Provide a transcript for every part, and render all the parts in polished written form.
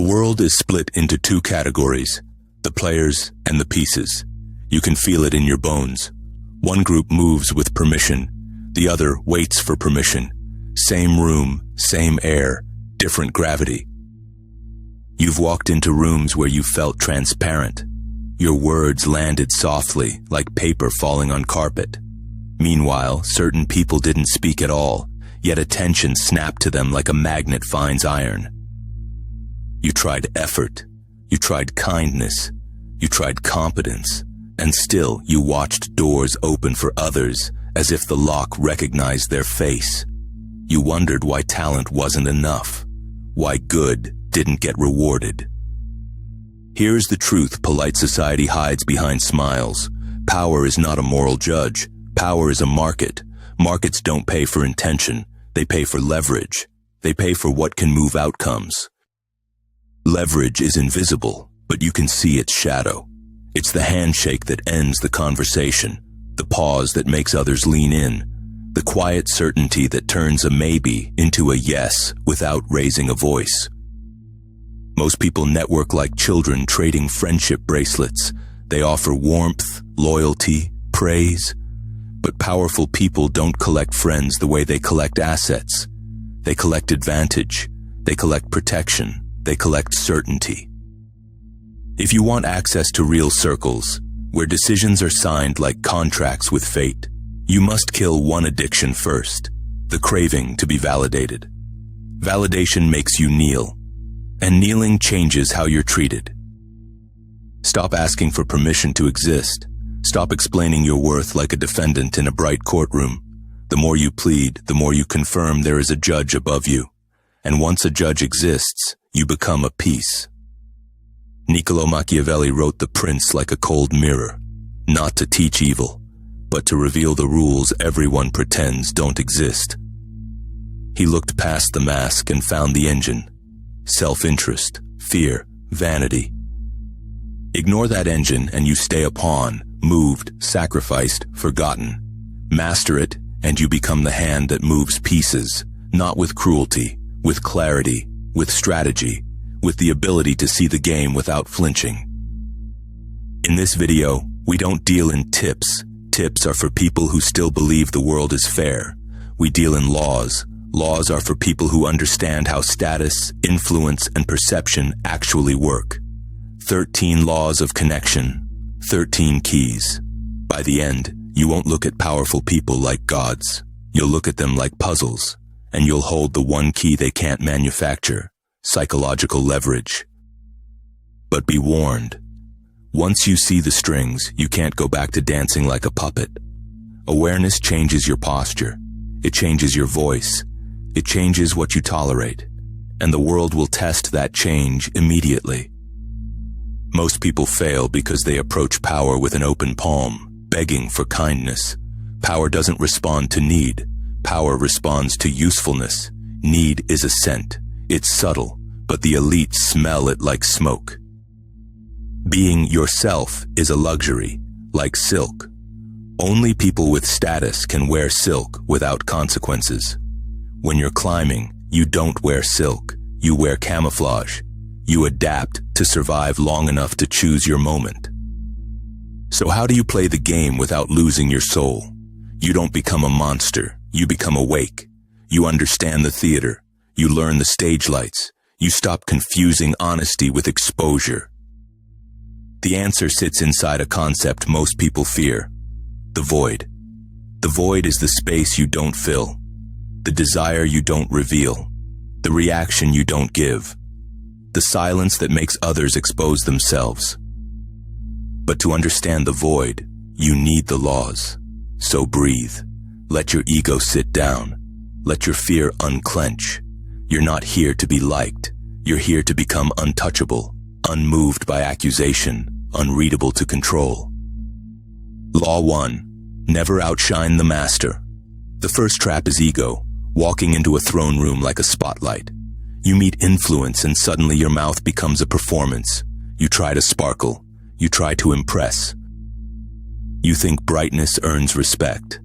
world is split into two categories, the players and the pieces. You can feel it in your bones. One group moves with permission, the other waits for permission. Same room, same air, different gravity. You've walked into rooms where you felt transparent. Your words landed softly, like paper falling on carpet. Meanwhile, certain people didn't speak at all, yet attention snapped to them like a magnet finds iron. You tried effort, you tried kindness, you tried competence, and still you watched doors open for others as if the lock recognized their face. You wondered why talent wasn't enough, why good didn't get rewarded. Here's the truth polite society hides behind smiles. Power is not a moral judge. Power is a market. Markets don't pay for intention. They pay for leverage. They pay for what can move outcomes. Leverage is invisible, but you can see its shadow. It's the handshake that ends the conversation, the pause that makes others lean in, the quiet certainty that turns a maybe into a yes without raising a voice. Most people network like children trading friendship bracelets. They offer warmth, loyalty, praise. But powerful people don't collect friends the way they collect assets. They collect advantage. They collect protection. They collect certainty. If you want access to real circles, where decisions are signed like contracts with fate, you must kill one addiction first, the craving to be validated. Validation makes you kneel, and kneeling changes how you're treated. Stop asking for permission to exist. Stop explaining your worth like a defendant in a bright courtroom. The more you plead, the more you confirm there is a judge above you. And once a judge exists, you become a piece. Niccolo Machiavelli wrote The Prince like a cold mirror, not to teach evil, but to reveal the rules everyone pretends don't exist. He looked past the mask and found the engine. Self-interest, fear, vanity. Ignore that engine and you stay a pawn, moved, sacrificed, forgotten. Master it and you become the hand that moves pieces, not with cruelty, with clarity, with strategy, with the ability to see the game without flinching. In this video, we don't deal in tips. Tips are for people who still believe the world is fair. We deal in laws. Laws are for people who understand how status, influence, and perception actually work. 13 laws of connection, 13 keys. By the end, you won't look at powerful people like gods. You'll look at them like puzzles, and you'll hold the one key they can't manufacture, psychological leverage. But be warned. Once you see the strings, you can't go back to dancing like a puppet. Awareness changes your posture. It changes your voice. It changes what you tolerate. And the world will test that change immediately. Most people fail because they approach power with an open palm, begging for kindness. Power doesn't respond to need. Power responds to usefulness. Need is a scent. It's subtle, but the elite smell it like smoke. Being yourself is a luxury, like silk. Only people with status can wear silk without consequences. When you're climbing, you don't wear silk. You wear camouflage. You adapt to survive long enough to choose your moment. So how do you play the game without losing your soul? You don't become a monster. You become awake. You understand the theater. You learn the stage lights. You stop confusing honesty with exposure. The answer sits inside a concept most people fear: the void. The void is the space you don't fill, the desire you don't reveal, the reaction you don't give, the silence that makes others expose themselves. But to understand the void, you need the laws. So breathe. Let your ego sit down. Let your fear unclench. You're not here to be liked. You're here to become untouchable, unmoved by accusation, unreadable to control. Law 1. Never outshine the master. The first trap is ego, walking into a throne room like a spotlight. You meet influence and suddenly your mouth becomes a performance. You try to sparkle. You try to impress. You think brightness earns respect.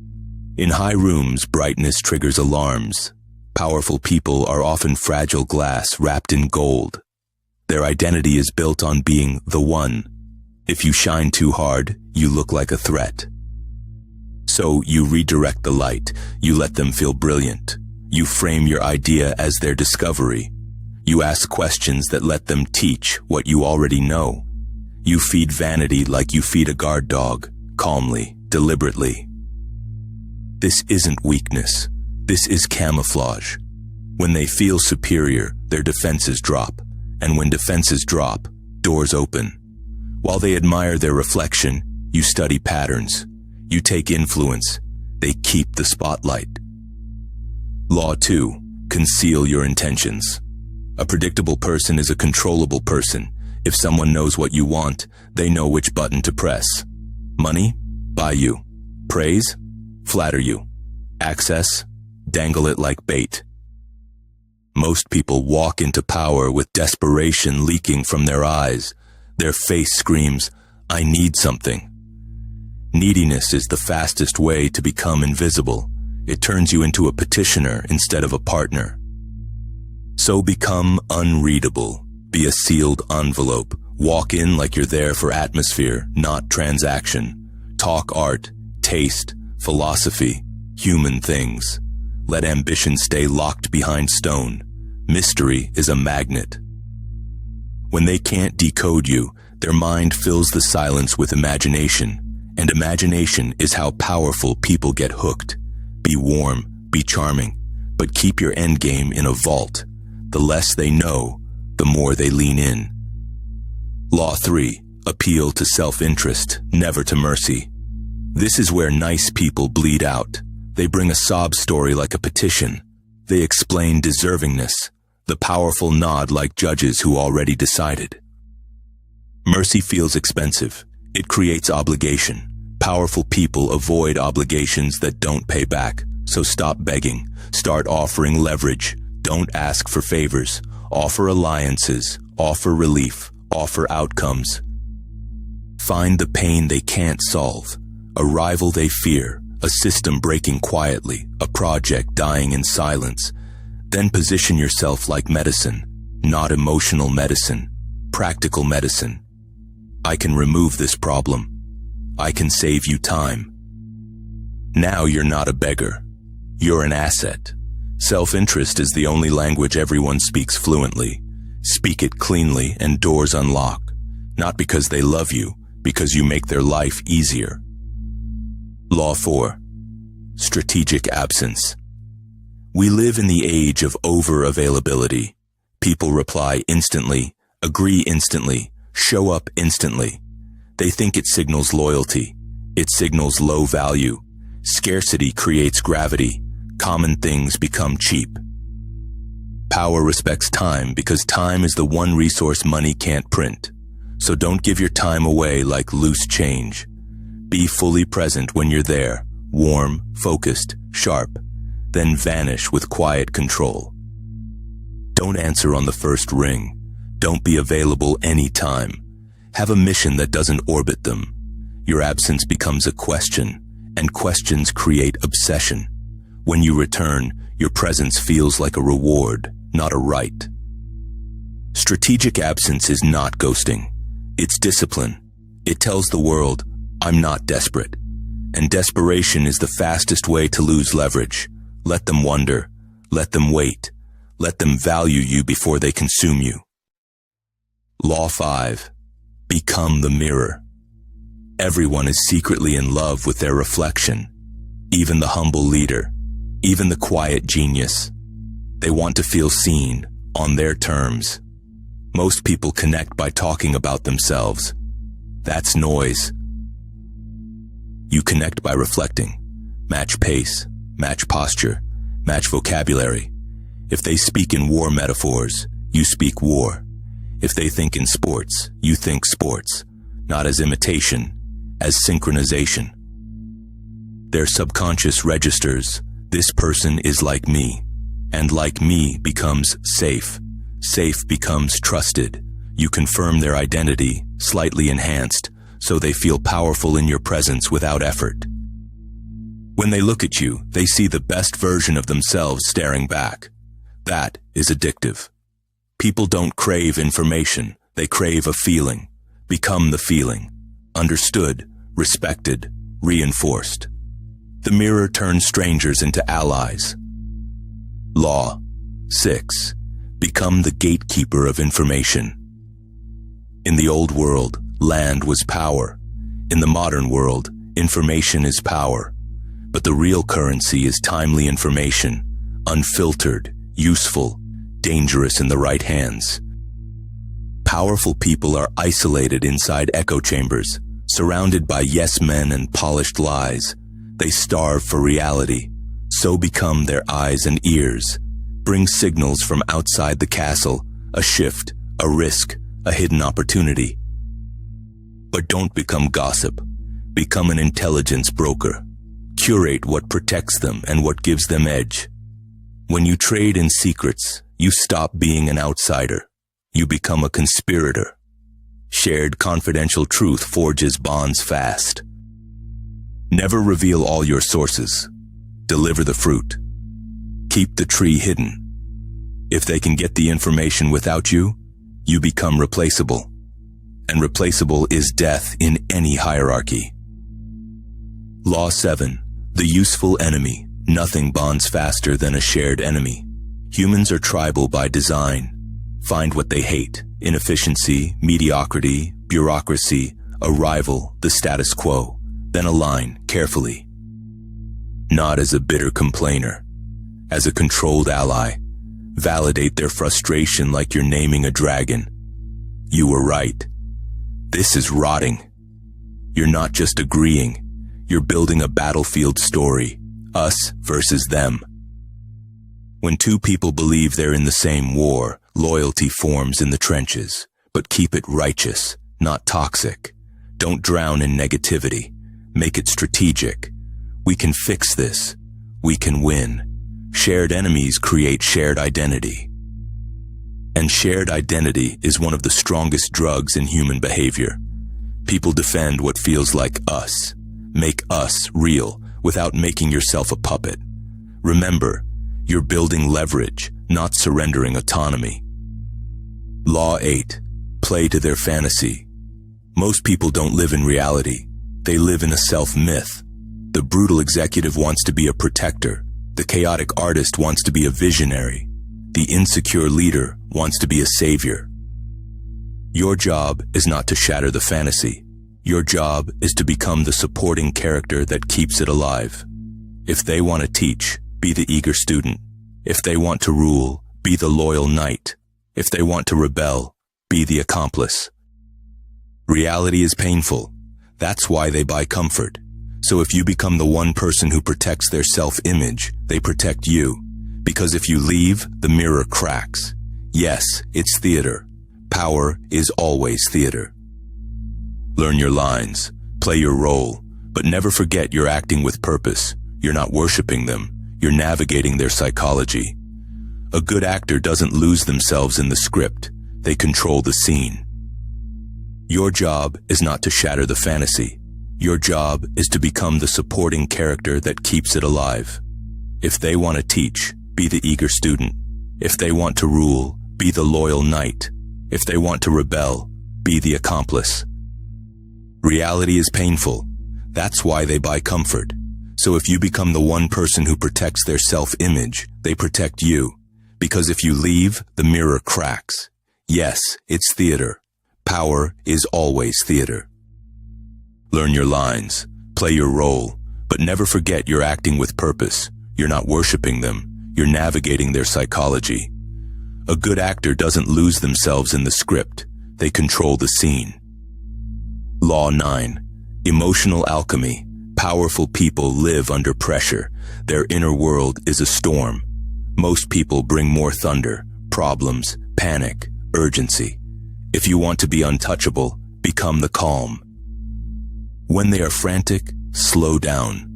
In high rooms, brightness triggers alarms. Powerful people are often fragile glass wrapped in gold. Their identity is built on being the one. If you shine too hard, you look like a threat. So you redirect the light. You let them feel brilliant. You frame your idea as their discovery. You ask questions that let them teach what you already know. You feed vanity like you feed a guard dog, calmly, deliberately. This isn't weakness. This is camouflage. When they feel superior, their defenses drop. And when defenses drop, doors open. While they admire their reflection, you study patterns. You take influence. They keep the spotlight. Law 2. Conceal your intentions. A predictable person is a controllable person. If someone knows what you want, they know which button to press. Money? Buy you. Praise? Flatter you. Access? Dangle it like bait. Most people walk into power with desperation leaking from their eyes. Their face screams, "I need something." Neediness is the fastest way to become invisible. It turns you into a petitioner instead of a partner. So become unreadable. Be a sealed envelope. Walk in like you're there for atmosphere, not transaction. Talk art, taste, philosophy, human things. Let ambition stay locked behind stone. Mystery is a magnet. When they can't decode you, their mind fills the silence with imagination. And imagination is how powerful people get hooked. Be warm, be charming, but keep your endgame in a vault. The less they know, the more they lean in. Law 3. Appeal to self-interest, never to mercy. This is where nice people bleed out. They bring a sob story like a petition. They explain deservingness, the powerful nod like judges who already decided. Mercy feels expensive. It creates obligation. Powerful people avoid obligations that don't pay back. So stop begging. Start offering leverage. Don't ask for favors. Offer alliances. Offer relief. Offer outcomes. Find the pain they can't solve. A rival they fear. A system breaking quietly. A project dying in silence. Then position yourself like medicine. Not emotional medicine. Practical medicine. I can remove this problem. I can save you time. Now you're not a beggar. You're an asset. Self-interest is the only language everyone speaks fluently. Speak it cleanly and doors unlock. Not because they love you, because you make their life easier. Law 4. Strategic absence. We live in the age of over-availability. People reply instantly, agree instantly, show up instantly. They think it signals loyalty. It signals low value. Scarcity creates gravity. Common things become cheap. Power respects time because time is the one resource money can't print. So don't give your time away like loose change. Be fully present when you're there, warm, focused, sharp, then vanish with quiet control. Don't answer on the first ring. Don't be available anytime. Have a mission that doesn't orbit them. Your absence becomes a question, and questions create obsession. When you return, your presence feels like a reward, not a right. Strategic absence is not ghosting. It's discipline. It tells the world, I'm not desperate. And desperation is the fastest way to lose leverage. Let them wonder. Let them wait. Let them value you before they consume you. Law 5. Become the mirror. Everyone is secretly in love with their reflection. Even the humble leader. Even the quiet genius. They want to feel seen, on their terms. Most people connect by talking about themselves. That's noise. You connect by reflecting. Match pace, match posture, match vocabulary. If they speak in war metaphors, you speak war. If they think in sports, you think sports, not as imitation, as synchronization. Their subconscious registers, this person is like me, and like me becomes safe. Safe becomes trusted. You confirm their identity, slightly enhanced, so they feel powerful in your presence without effort. When they look at you, they see the best version of themselves staring back. That is addictive. People don't crave information, they crave a feeling. Become the feeling. Understood, respected, reinforced. The mirror turns strangers into allies. Law 6. Become the gatekeeper of information. In the old world, land was power. In the modern world, information is power. But the real currency is timely information, unfiltered, useful, dangerous in the right hands. Powerful people are isolated inside echo chambers, surrounded by yes men and polished lies. They starve for reality, so become their eyes and ears. Bring signals from outside the castle, a shift, a risk, a hidden opportunity. But don't become gossip. Become an intelligence broker. Curate what protects them and what gives them edge. When you trade in secrets, you stop being an outsider. You become a conspirator. Shared confidential truth forges bonds fast. Never reveal all your sources. Deliver the fruit. Keep the tree hidden. If they can get the information without you, you become replaceable. And replaceable is death in any hierarchy. Law 7. The useful enemy. Nothing bonds faster than a shared enemy. Humans are tribal by design. Find what they hate: inefficiency, mediocrity, bureaucracy, a rival, the status quo. Then align carefully. Not as a bitter complainer, as a controlled ally. Validate their frustration like you're naming a dragon. You were right. This is rotting. You're not just agreeing. You're building a battlefield story. Us versus them. When two people believe they're in the same war, loyalty forms in the trenches. But keep it righteous, not toxic. Don't drown in negativity. Make it strategic. We can fix this. We can win. Shared enemies create shared identity. And shared identity is one of the strongest drugs in human behavior. People defend what feels like us. Make us real without making yourself a puppet. Remember, you're building leverage, not surrendering autonomy. Law 8. Play to their fantasy. Most people don't live in reality. They live in a self-myth. The brutal executive wants to be a protector. The chaotic artist wants to be a visionary. The insecure leader wants to be a savior. Your job is not to shatter the fantasy. Your job is to become the supporting character that keeps it alive. If they want to teach, be the eager student. If they want to rule, be the loyal knight. If they want to rebel, be the accomplice. Reality is painful. That's why they buy comfort. So if you become the one person who protects their self-image, they protect you. Because if you leave, the mirror cracks. Yes, it's theater. Power is always theater. Learn your lines, play your role, but never forget you're acting with purpose. You're not worshiping them, you're navigating their psychology. A good actor doesn't lose themselves in the script, they control the scene. Your job is not to shatter the fantasy. Your job is to become the supporting character that keeps it alive. If they want to teach, be the eager student. If they want to rule, be the loyal knight. If they want to rebel, be the accomplice. Reality is painful. That's why they buy comfort. So if you become the one person who protects their self-image, they protect you. Because if you leave, the mirror cracks. Yes, it's theater. Power is always theater. Learn your lines, play your role, but never forget you're acting with purpose. You're not worshiping them, you're navigating their psychology. A good actor doesn't lose themselves in the script, they control the scene. Law 9. Emotional alchemy. Powerful people live under pressure. Their inner world is a storm. Most people bring more thunder, problems, panic, urgency. If you want to be untouchable, become the calm. When they are frantic, slow down.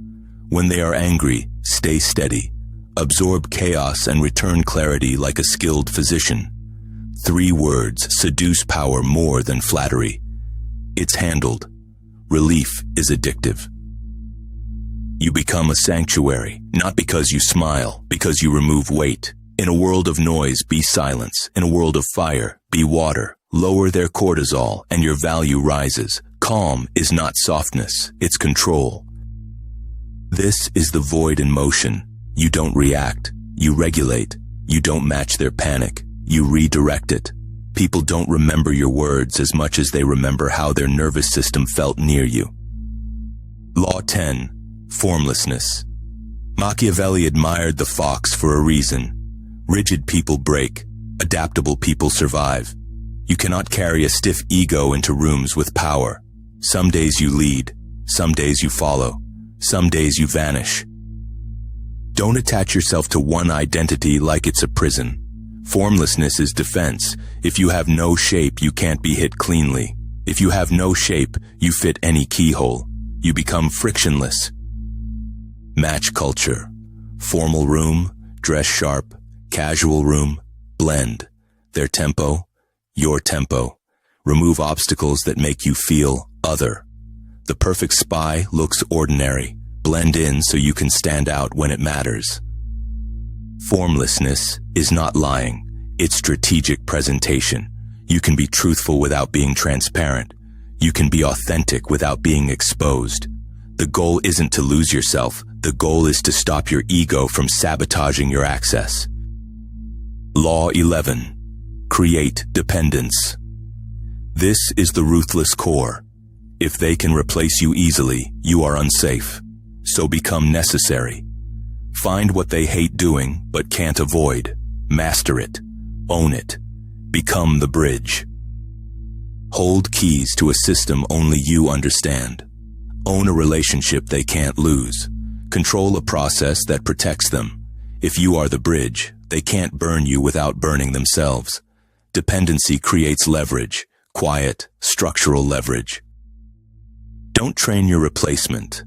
When they are angry, stay steady. Absorb chaos and return clarity like a skilled physician. 3 words seduce power more than flattery. It's handled. Relief is addictive. You become a sanctuary, not because you smile, because you remove weight. In a world of noise, be silence. In a world of fire, be water. Lower their cortisol and your value rises. Calm is not softness, it's control. This is the void in motion. You don't react, you regulate. You don't match their panic, you redirect it. People don't remember your words as much as they remember how their nervous system felt near you. Law 10. Formlessness. Machiavelli admired the fox for a reason. Rigid people break, adaptable people survive. You cannot carry a stiff ego into rooms with power. Some days you lead, some days you follow, some days you vanish. Don't attach yourself to one identity like it's a prison. Formlessness is defense. If you have no shape, you can't be hit cleanly. If you have no shape, you fit any keyhole. You become frictionless. Match culture. Formal room, dress sharp. Casual room, blend. Their tempo, your tempo. Remove obstacles that make you feel other. The perfect spy looks ordinary. Blend in so you can stand out when it matters. Formlessness is not lying. It's strategic presentation. You can be truthful without being transparent. You can be authentic without being exposed. The goal isn't to lose yourself. The goal is to stop your ego from sabotaging your access. Law 11. Create dependence. This is the ruthless core. If they can replace you easily, you are unsafe. So become necessary. Find what they hate doing but can't avoid. Master it. Own it. Become the bridge. Hold keys to a system only you understand. Own a relationship they can't lose. Control a process that protects them. If you are the bridge, they can't burn you without burning themselves. Dependency creates leverage. Quiet, structural leverage. Don't train your replacement.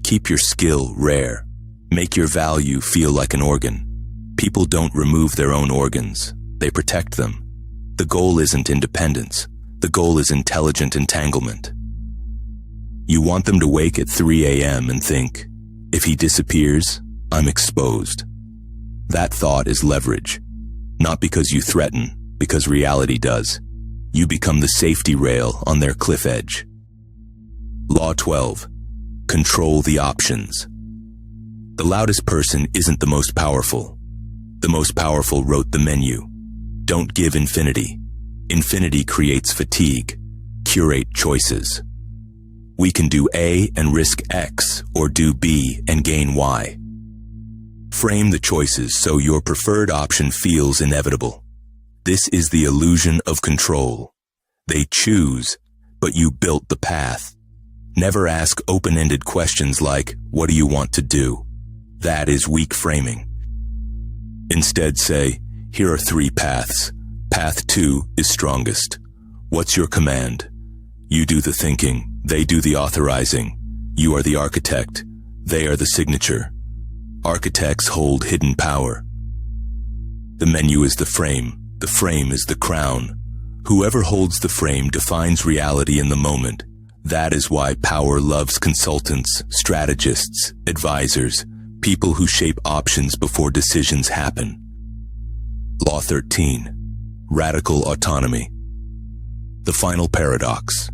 Keep your skill rare. Make your value feel like an organ. People don't remove their own organs. They protect them. The goal isn't independence. The goal is intelligent entanglement. You want them to wake at 3 a.m. and think, if he disappears, I'm exposed. That thought is leverage. Not because you threaten, because reality does. You become the safety rail on their cliff edge. Law 12. Control the options. The loudest person isn't the most powerful. The most powerful wrote the menu. Don't give infinity. Infinity creates fatigue. Curate choices. We can do A and risk X, or do B and gain Y. Frame the choices so your preferred option feels inevitable. This is the illusion of control. They choose, but you built the path. Never ask open-ended questions like, what do you want to do? That is weak framing. Instead say, here are 3 paths. Path 2 is strongest. What's your command? You do the thinking, they do the authorizing. You are the architect, they are the signature. Architects hold hidden power. The menu is the frame is the crown. Whoever holds the frame defines reality in the moment. That is why power loves consultants, strategists, advisors, people who shape options before decisions happen. Law 13. Radical autonomy. The final paradox.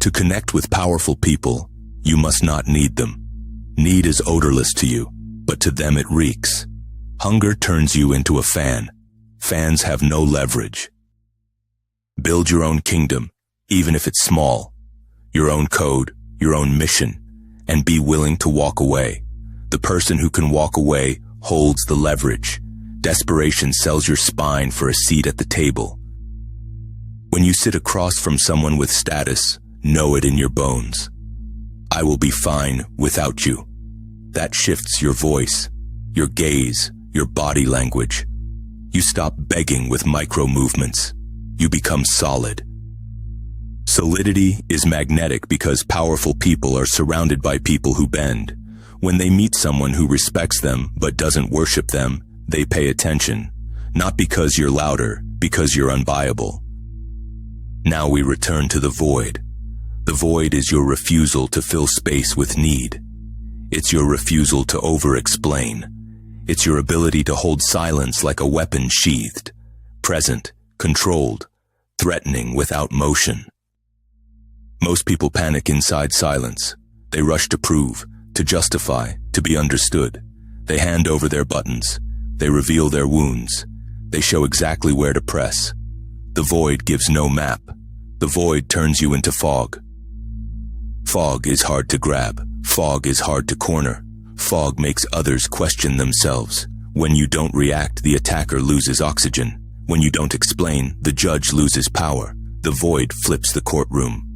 To connect with powerful people, you must not need them. Need is odorless to you, but to them it reeks. Hunger turns you into a fan. Fans have no leverage. Build your own kingdom, even if it's small. Your own code, your own mission, and be willing to walk away. The person who can walk away holds the leverage. Desperation sells your spine for a seat at the table. When you sit across from someone with status, know it in your bones. I will be fine without you. That shifts your voice, your gaze, your body language. You stop begging with micro movements. You become solid. Solidity is magnetic because powerful people are surrounded by people who bend. When they meet someone who respects them but doesn't worship them, they pay attention. Not because you're louder, because you're unbuyable. Now we return to the void. The void is your refusal to fill space with need. It's your refusal to over-explain. It's your ability to hold silence like a weapon sheathed, present, controlled, threatening without motion. Most people panic inside silence. They rush to prove, to justify, to be understood. They hand over their buttons. They reveal their wounds. They show exactly where to press. The void gives no map. The void turns you into fog. Fog is hard to grab. Fog is hard to corner. Fog makes others question themselves. When you don't react, the attacker loses oxygen. When you don't explain, the judge loses power. The void flips the courtroom.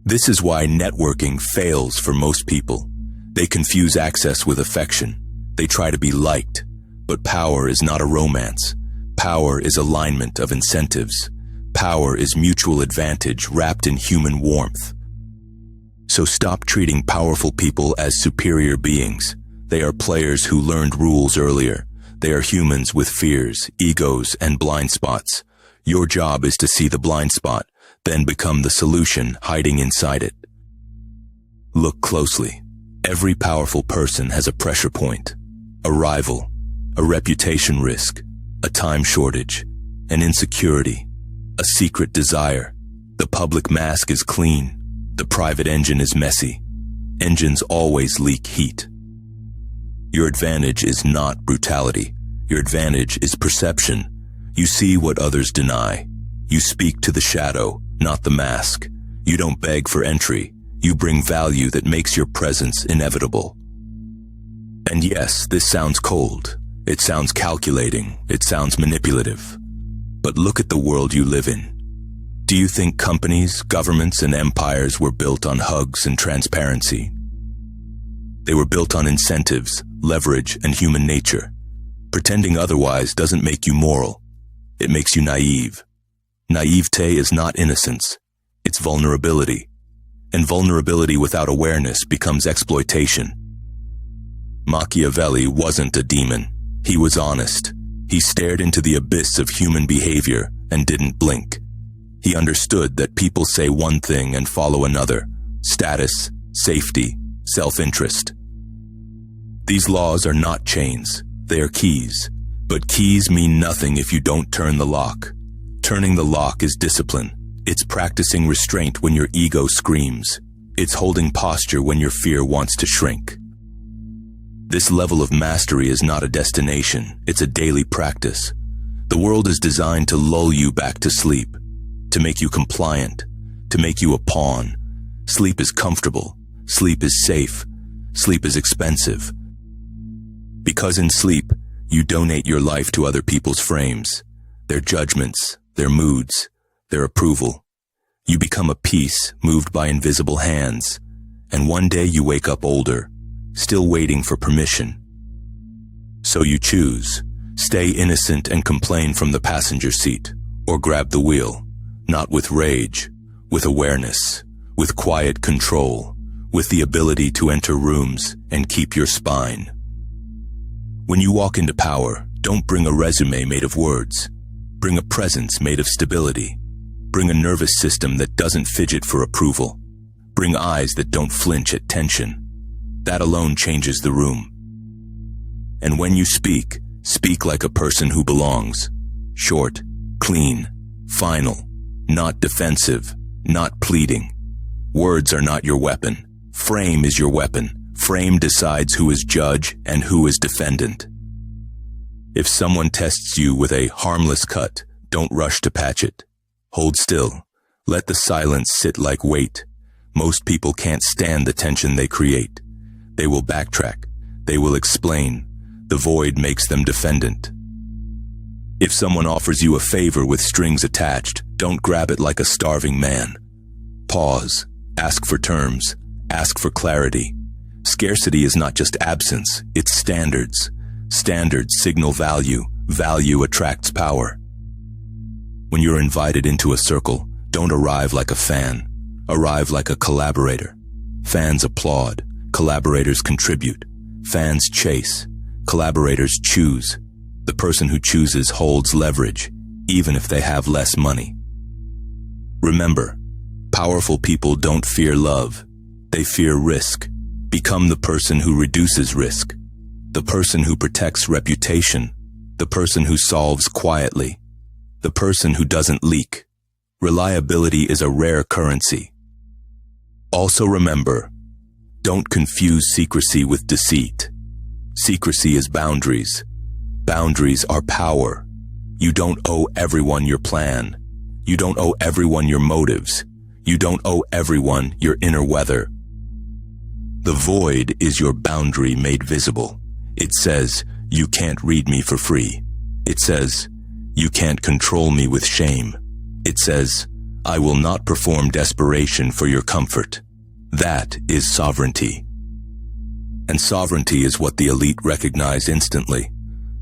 This is why networking fails for most people. They confuse access with affection. They try to be liked. But power is not a romance. Power is alignment of incentives. Power is mutual advantage wrapped in human warmth. So stop treating powerful people as superior beings. They are players who learned rules earlier. They are humans with fears, egos, and blind spots. Your job is to see the blind spot, then become the solution hiding inside it. Look closely. Every powerful person has a pressure point, a rival, a reputation risk, a time shortage, an insecurity, a secret desire. The public mask is clean. The private engine is messy. Engines always leak heat. Your advantage is not brutality. Your advantage is perception. You see what others deny. You speak to the shadow, not the mask. You don't beg for entry. You bring value that makes your presence inevitable. And yes, this sounds cold. It sounds calculating. It sounds manipulative. But look at the world you live in. Do you think companies, governments, and empires were built on hugs and transparency? They were built on incentives, leverage, and human nature. Pretending otherwise doesn't make you moral. It makes you naive. Naivete is not innocence. It's vulnerability. And vulnerability without awareness becomes exploitation. Machiavelli wasn't a demon. He was honest. He stared into the abyss of human behavior and didn't blink. He understood that people say one thing and follow another: status, safety, self-interest. These laws are not chains, they are keys. But keys mean nothing if you don't turn the lock. Turning the lock is discipline. It's practicing restraint when your ego screams. It's holding posture when your fear wants to shrink. This level of mastery is not a destination, it's a daily practice. The world is designed to lull you back to sleep, to make you compliant, to make you a pawn. Sleep is comfortable. Sleep is safe. Sleep is expensive. Because in sleep, you donate your life to other people's frames, their judgments, their moods, their approval. You become a piece moved by invisible hands, and one day you wake up older, still waiting for permission. So you choose, stay innocent and complain from the passenger seat, or grab the wheel. Not with rage, with awareness, with quiet control, with the ability to enter rooms and keep your spine. When you walk into power, don't bring a resume made of words. Bring a presence made of stability. Bring a nervous system that doesn't fidget for approval. Bring eyes that don't flinch at tension. That alone changes the room. And when you speak, speak like a person who belongs. Short, clean, final. Not defensive, not pleading. Words are not your weapon. Frame is your weapon. Frame decides who is judge and who is defendant. If someone tests you with a harmless cut, don't rush to patch it. Hold still. Let the silence sit like weight. Most people can't stand the tension they create. They will backtrack. They will explain. The void makes them defendant. If someone offers you a favor with strings attached, don't grab it like a starving man. Pause. Ask for terms. Ask for clarity. Scarcity is not just absence, it's standards. Standards signal value. Value attracts power. When you're invited into a circle, don't arrive like a fan. Arrive like a collaborator. Fans applaud. Collaborators contribute. Fans chase. Collaborators choose. The person who chooses holds leverage, even if they have less money. Remember, powerful people don't fear love. They fear risk. Become the person who reduces risk. the person who protects reputation, the person who solves quietly, the person who doesn't leak. Reliability is a rare currency. Also remember, don't confuse secrecy with deceit. Secrecy is boundaries. Boundaries are power. You don't owe everyone your plan. You don't owe everyone your motives. You don't owe everyone your inner weather. The void is your boundary made visible. It says, you can't read me for free. It says, you can't control me with shame. It says, I will not perform desperation for your comfort. That is sovereignty. And sovereignty is what the elite recognize instantly,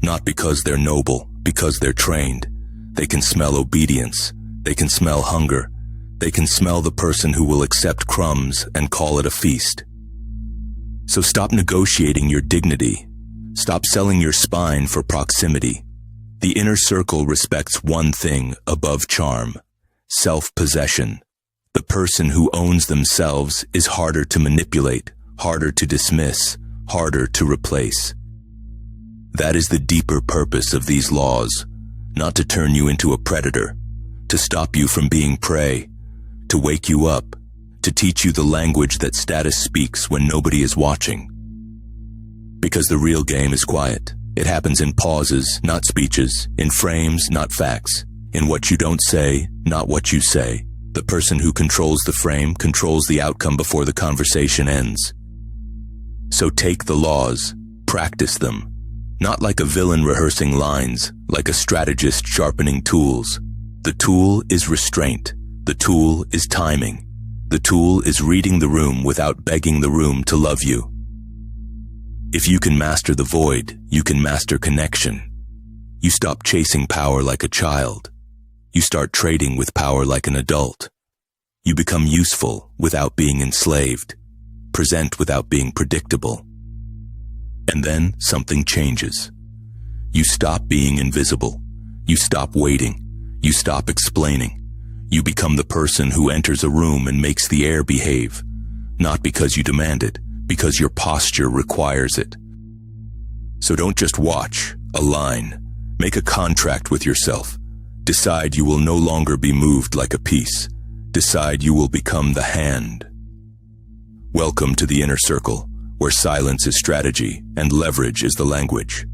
not because they're noble, because they're trained. They can smell obedience. They can smell hunger. They can smell the person who will accept crumbs and call it a feast. So stop negotiating your dignity. Stop selling your spine for proximity. The inner circle respects one thing above charm: self-possession. The person who owns themselves is harder to manipulate, harder to dismiss, harder to replace. That is the deeper purpose of these laws, not to turn you into a predator, to stop you from being prey, to wake you up, to teach you the language that status speaks when nobody is watching. Because the real game is quiet. It happens in pauses, not speeches, in frames, not facts, in what you don't say, not what you say. The person who controls the frame controls the outcome before the conversation ends. So take the laws, practice them, not like a villain rehearsing lines, like a strategist sharpening tools. The tool is restraint. The tool is timing. The tool is reading the room without begging the room to love you. If you can master the void, you can master connection. You stop chasing power like a child. You start trading with power like an adult. You become useful without being enslaved, present without being predictable. And then something changes. You stop being invisible. You stop waiting. You stop explaining. You become the person who enters a room and makes the air behave, not because you demand it, because your posture requires it. So don't just watch, align, make a contract with yourself. Decide you will no longer be moved like a piece. Decide you will become the hand. Welcome to the inner circle, where silence is strategy and leverage is the language.